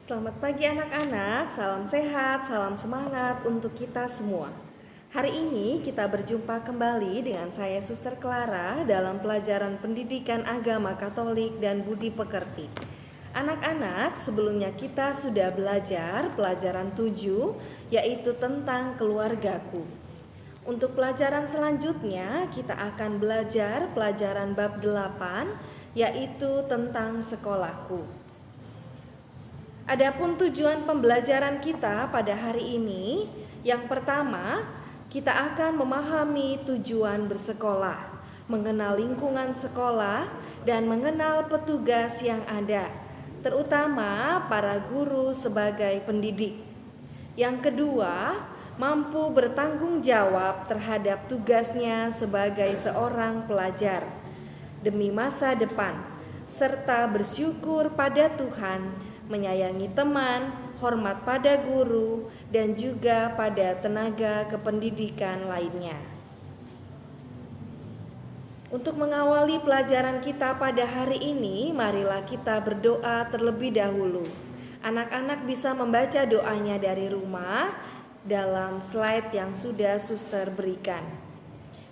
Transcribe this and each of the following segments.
Selamat pagi anak-anak, salam sehat, salam semangat untuk kita semua. Hari ini kita berjumpa kembali dengan saya Suster Clara dalam pelajaran pendidikan agama Katolik dan budi pekerti. Anak-anak, sebelumnya kita sudah belajar pelajaran 7 yaitu tentang keluargaku. Untuk pelajaran selanjutnya kita akan belajar pelajaran bab 8 yaitu tentang sekolahku. Adapun tujuan pembelajaran kita pada hari ini, yang pertama, kita akan memahami tujuan bersekolah, mengenal lingkungan sekolah, dan mengenal petugas yang ada, terutama para guru sebagai pendidik. Yang kedua, mampu bertanggung jawab terhadap tugasnya sebagai seorang pelajar demi masa depan, serta bersyukur pada Tuhan, menyayangi teman, hormat pada guru, dan juga pada tenaga kependidikan lainnya. Untuk mengawali pelajaran kita pada hari ini, marilah kita berdoa terlebih dahulu. Anak-anak bisa membaca doanya dari rumah dalam slide yang sudah suster berikan.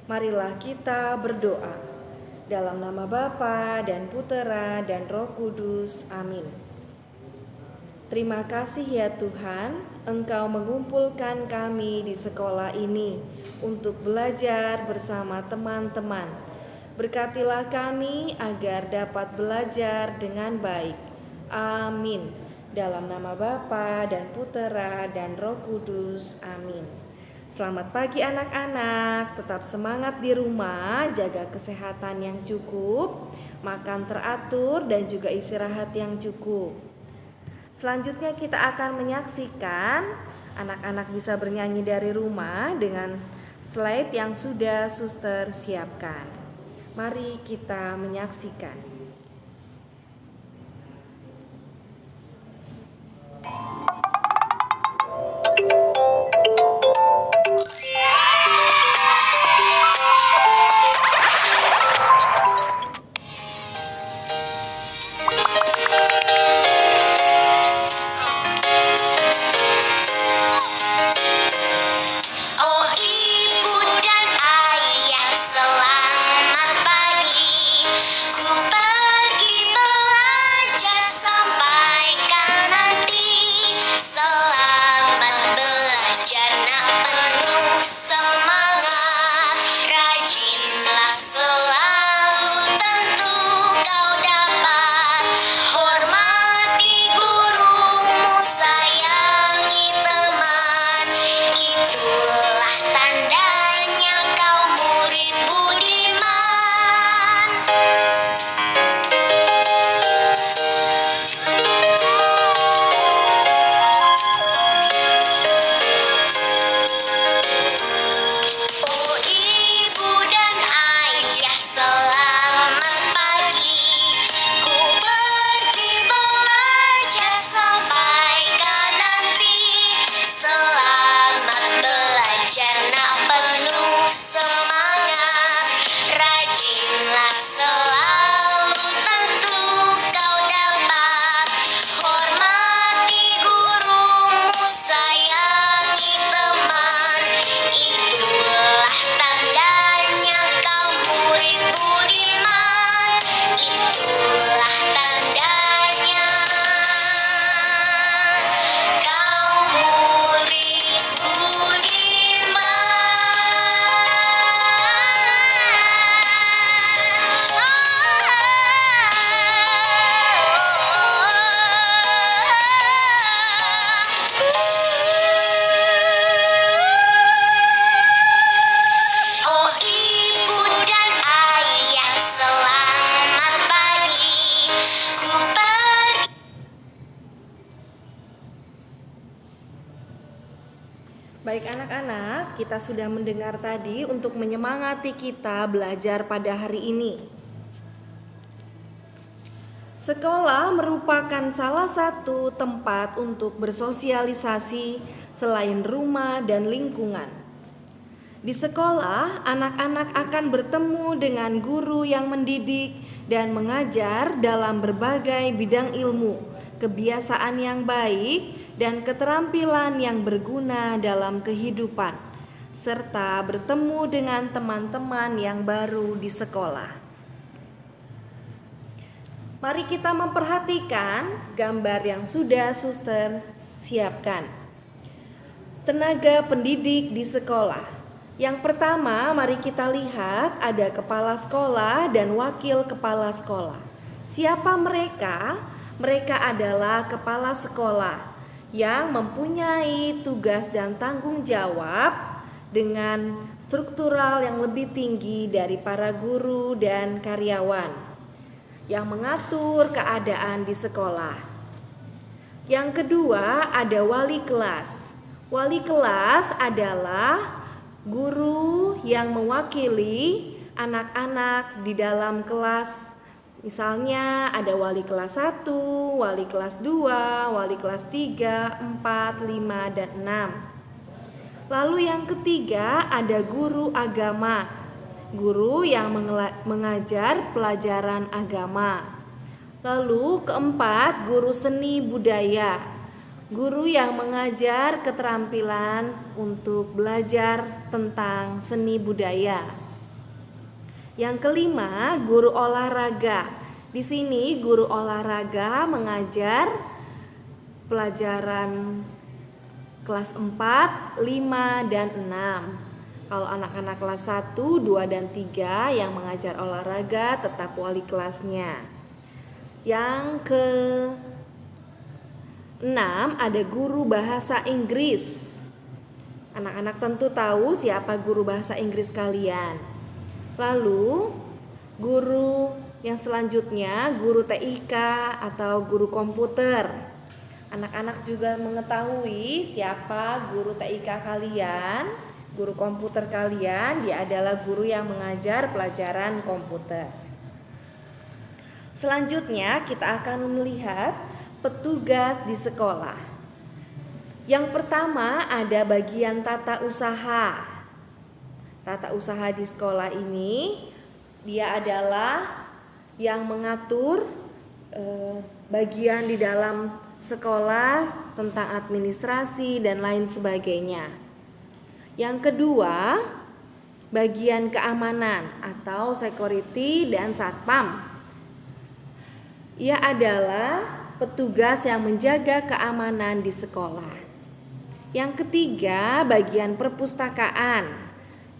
Marilah kita berdoa. Dalam nama Bapa dan Putera dan Roh Kudus. Amin. Terima kasih ya Tuhan, Engkau mengumpulkan kami di sekolah ini untuk belajar bersama teman-teman. Berkatilah kami agar dapat belajar dengan baik. Amin. Dalam nama Bapa dan Putera dan Roh Kudus. Amin. Selamat pagi anak-anak, tetap semangat di rumah, jaga kesehatan yang cukup, makan teratur dan juga istirahat yang cukup. Selanjutnya kita akan menyaksikan anak-anak bisa bernyanyi dari rumah dengan slide yang sudah suster siapkan. Mari kita menyaksikan. Baik anak-anak, kita sudah mendengar tadi untuk menyemangati kita belajar pada hari ini. Sekolah merupakan salah satu tempat untuk bersosialisasi selain rumah dan lingkungan. Di sekolah, anak-anak akan bertemu dengan guru yang mendidik dan mengajar dalam berbagai bidang ilmu, kebiasaan yang baik, dan keterampilan yang berguna dalam kehidupan, serta bertemu dengan teman-teman yang baru di sekolah. Mari kita memperhatikan gambar yang sudah suster siapkan. Tenaga pendidik di sekolah. Yang pertama, mari kita lihat ada kepala sekolah dan wakil kepala sekolah. Siapa mereka? Mereka adalah kepala sekolah yang mempunyai tugas dan tanggung jawab dengan struktural yang lebih tinggi dari para guru dan karyawan yang mengatur keadaan di sekolah. Yang kedua, ada wali kelas. Wali kelas adalah guru yang mewakili anak-anak di dalam kelas. Misalnya ada wali kelas 1, wali kelas 2, wali kelas 3, 4, 5, dan 6. Lalu yang ketiga ada guru agama. Guru yang mengajar pelajaran agama. Lalu keempat, guru seni budaya. Guru yang mengajar keterampilan untuk belajar tentang seni budaya. Yang kelima, guru olahraga. Di sini guru olahraga mengajar pelajaran kelas 4, 5, dan 6. Kalau anak-anak kelas 1, 2, dan 3 yang mengajar olahraga tetap wali kelasnya. Yang ke-6 ada guru bahasa Inggris. Anak-anak tentu tahu siapa guru bahasa Inggris kalian. Lalu guru yang selanjutnya guru TIK atau guru komputer. Anak-anak juga mengetahui siapa guru TIK kalian. Guru komputer kalian, dia adalah guru yang mengajar pelajaran komputer. Selanjutnya kita akan melihat petugas di sekolah. Yang pertama ada bagian tata usaha. Tata usaha di sekolah ini dia adalah yang mengatur bagian di dalam sekolah tentang administrasi dan lain sebagainya. Yang kedua, bagian keamanan atau security dan satpam. Ia adalah petugas yang menjaga keamanan di sekolah. Yang ketiga, bagian perpustakaan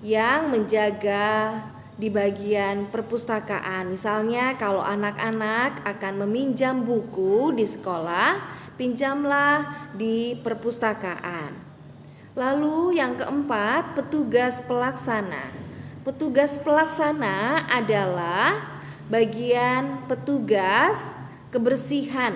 yang menjaga di bagian perpustakaan. Misalnya kalau anak-anak akan meminjam buku di sekolah, pinjamlah di perpustakaan. Lalu yang keempat, petugas pelaksana. Petugas pelaksana adalah bagian petugas kebersihan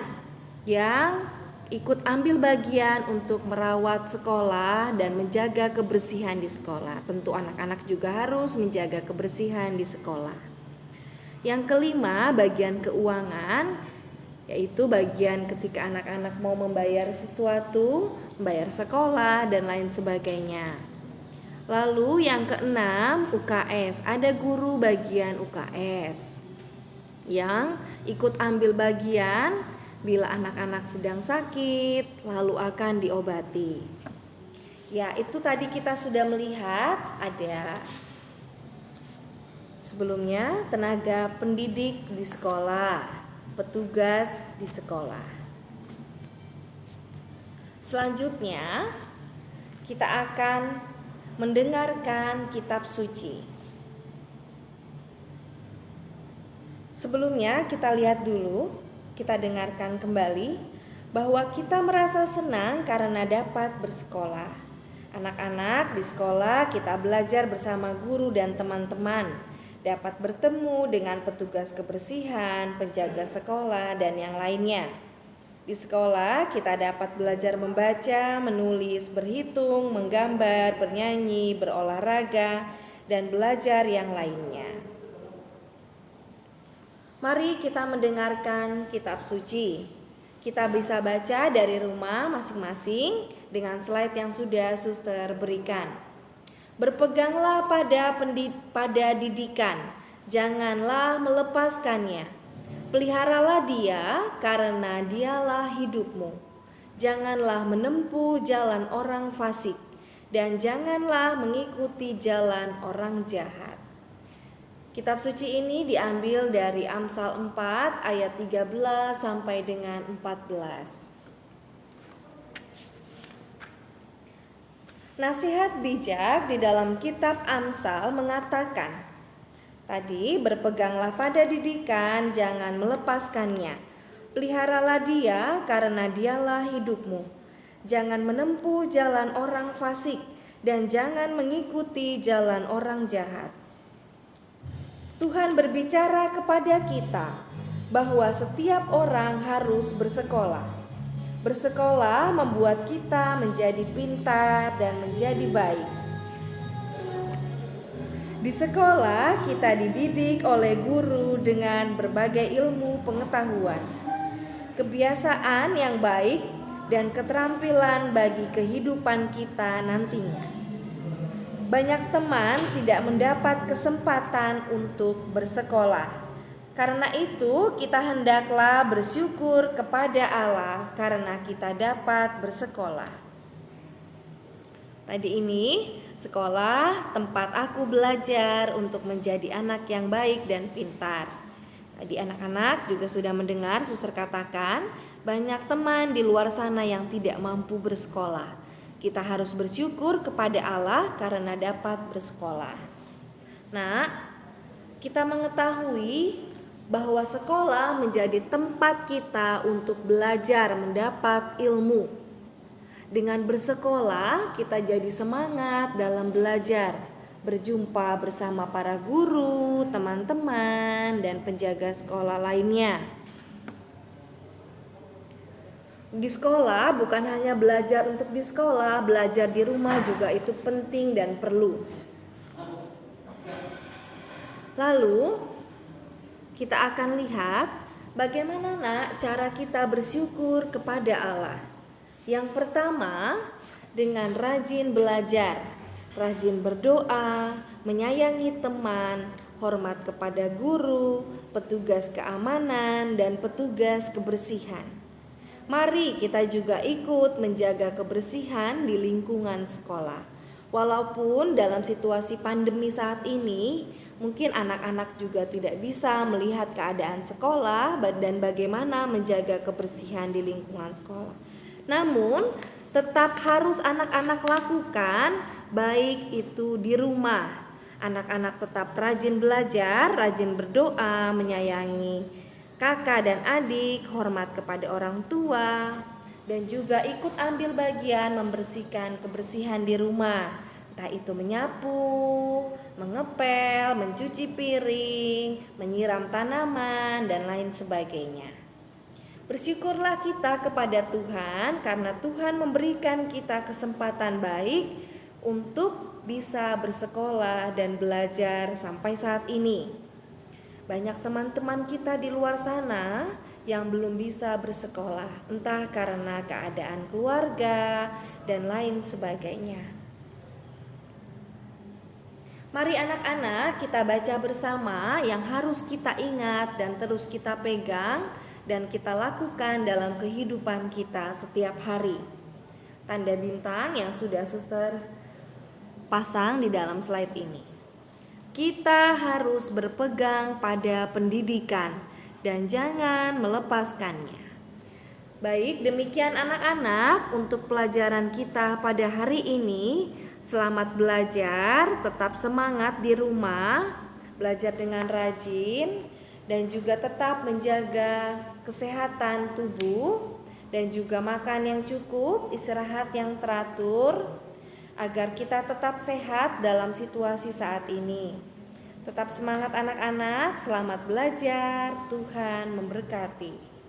yang ikut ambil bagian untuk merawat sekolah dan menjaga kebersihan di sekolah. Tentu anak-anak juga harus menjaga kebersihan di sekolah. Yang kelima, bagian keuangan, yaitu bagian ketika anak-anak mau membayar sesuatu, membayar sekolah dan lain sebagainya. Lalu yang keenam, UKS. Ada guru bagian UKS yang ikut ambil bagian bila anak-anak sedang sakit, lalu akan diobati. Ya, itu tadi kita sudah melihat ada sebelumnya tenaga pendidik di sekolah, petugas di sekolah. Selanjutnya kita akan mendengarkan kitab suci. Sebelumnya kita lihat dulu, kita dengarkan kembali bahwa kita merasa senang karena dapat bersekolah. Anak-anak di sekolah kita belajar bersama guru dan teman-teman, dapat bertemu dengan petugas kebersihan, penjaga sekolah, dan yang lainnya. Di sekolah kita dapat belajar membaca, menulis, berhitung, menggambar, bernyanyi, berolahraga, dan belajar yang lainnya. Mari kita mendengarkan kitab suci. Kita bisa baca dari rumah masing-masing dengan slide yang sudah suster berikan. Berpeganglah pada didikan, janganlah melepaskannya. Peliharalah dia karena dialah hidupmu. Janganlah menempuh jalan orang fasik dan janganlah mengikuti jalan orang jahat. Kitab suci ini diambil dari Amsal 4 ayat 13 sampai dengan 14. Nasihat bijak di dalam kitab Amsal mengatakan, tadi berpeganglah pada didikan, jangan melepaskannya. Peliharalah dia karena dialah hidupmu. Jangan menempuh jalan orang fasik dan jangan mengikuti jalan orang jahat. Tuhan berbicara kepada kita bahwa setiap orang harus bersekolah. Bersekolah membuat kita menjadi pintar dan menjadi baik. Di sekolah kita dididik oleh guru dengan berbagai ilmu pengetahuan, kebiasaan yang baik, dan keterampilan bagi kehidupan kita nantinya. Banyak teman tidak mendapat kesempatan untuk bersekolah. Karena itu kita hendaklah bersyukur kepada Allah karena kita dapat bersekolah. Tadi ini sekolah tempat aku belajar untuk menjadi anak yang baik dan pintar. Tadi anak-anak juga sudah mendengar suster katakan, banyak teman di luar sana yang tidak mampu bersekolah. Kita harus bersyukur kepada Allah karena dapat bersekolah. Nah, kita mengetahui bahwa sekolah menjadi tempat kita untuk belajar mendapat ilmu. Dengan bersekolah, kita jadi semangat dalam belajar, berjumpa bersama para guru, teman-teman, dan penjaga sekolah lainnya. Di sekolah bukan hanya belajar untuk di sekolah, belajar di rumah juga itu penting dan perlu. Lalu kita akan lihat bagaimana cara kita bersyukur kepada Allah. Yang pertama, dengan rajin belajar, rajin berdoa, menyayangi teman, hormat kepada guru, petugas keamanan, dan petugas kebersihan. Mari kita juga ikut menjaga kebersihan di lingkungan sekolah. Walaupun dalam situasi pandemi saat ini, mungkin anak-anak juga tidak bisa melihat keadaan sekolah dan bagaimana menjaga kebersihan di lingkungan sekolah. Namun, tetap harus anak-anak lakukan, baik itu di rumah. Anak-anak tetap rajin belajar, rajin berdoa, menyayangi kakak dan adik, hormat kepada orang tua, dan juga ikut ambil bagian membersihkan kebersihan di rumah. Entah itu menyapu, mengepel, mencuci piring, menyiram tanaman, dan lain sebagainya. Bersyukurlah kita kepada Tuhan karena Tuhan memberikan kita kesempatan baik untuk bisa bersekolah dan belajar sampai saat ini. Banyak teman-teman kita di luar sana yang belum bisa bersekolah, entah karena keadaan keluarga dan lain sebagainya. Mari anak-anak kita baca bersama yang harus kita ingat dan terus kita pegang dan kita lakukan dalam kehidupan kita setiap hari. Tanda bintang yang sudah suster pasang di dalam slide ini. Kita harus berpegang pada pendidikan dan jangan melepaskannya. Baik, demikian anak-anak untuk pelajaran kita pada hari ini. Selamat belajar, tetap semangat di rumah, belajar dengan rajin, dan juga tetap menjaga kesehatan tubuh, dan juga makan yang cukup, istirahat yang teratur, agar kita tetap sehat dalam situasi saat ini. Tetap semangat anak-anak, selamat belajar, Tuhan memberkati.